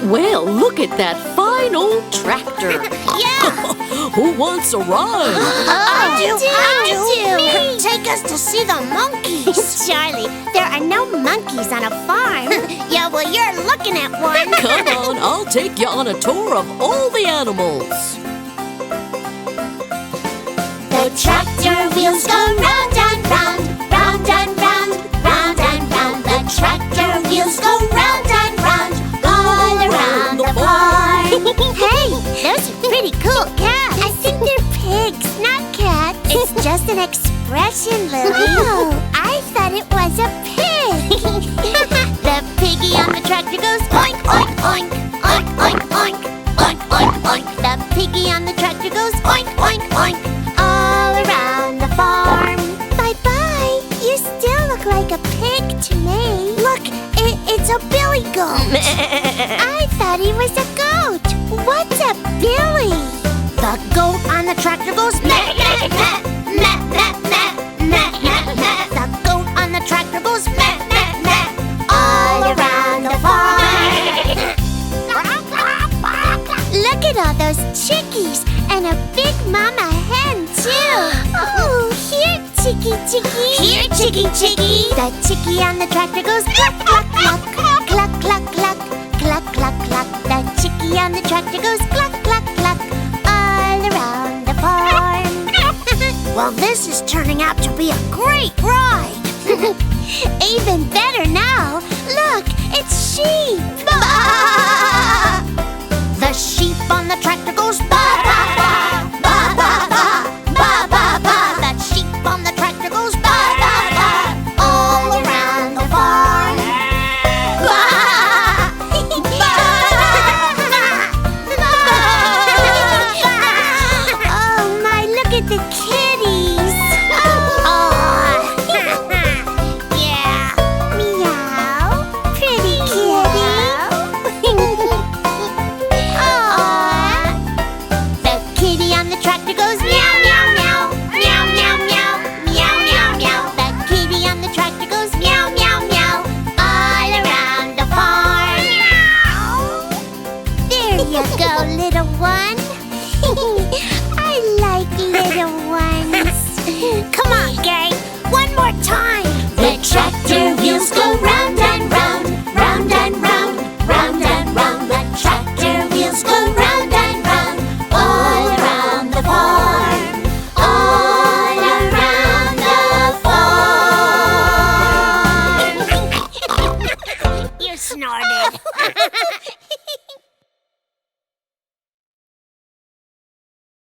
Well, look at that fine old tractor. Yeah! Who wants a ride? I do! Me. Take us to see the monkeys. Charlie, there are no monkeys on a farm. Yeah, well, you're looking at one. Come on, I'll take you on a tour of all the animals. The tractor wheels go round and round, round and round, round and round. The tractor wheels go round and round, all around the farm. Hey, those are pretty cool cats. I think they're pigs, not cats. It's just an expression, Lily. Oh, I thought it was a pig. The piggy on the tractor goes oink, oink, oink, oink, oink, oink, oink, oink, oink. The piggy on the tractor goes oink, oink, oink, all around the farm. Bye-bye. You still look like a pig to me. Look, it's a billy goat. I thought he was a goat. What's a billy? The goat on the tractor goes meh, meh, meh, meh, meh, meh, meh, meh, meh. The goat on the tractor goes meh, meh, meh, all around the farm. Look at all those chickies and a big mama hen too. Oh, here, chickie, chickie. Here, chickie, chickie. The chickie on the tractor goes cluck, cluck, cluck, cluck, cluck, cluck, cluck, cluck, cluck. The chickie on the tractor goes cluck, cluck, cluck, all around the farm. Well, this is turning out to be a great ride. Even better now. Look, it's sheep. Bah! The sheep on the tractor goes ba ba ba ba ba ba ba ba ba. The sheep on the tractor goes ba ba ba all around the farm. Ba ba ba. Oh my, look at the kitties. Yeah. Meow. Pretty kitty. The kitty on the tractor goes meow, meow, meow, meow, meow, meow, meow, meow, meow. The kitty on the tractor goes meow, meow, meow, all around the farm. There you go, little one. I like little ones. Come on, gang. One more time. The tractor wheels go round and round, round and round, round and round. The tractor wheels go round and round, all around the farm, all around the farm. You snorted.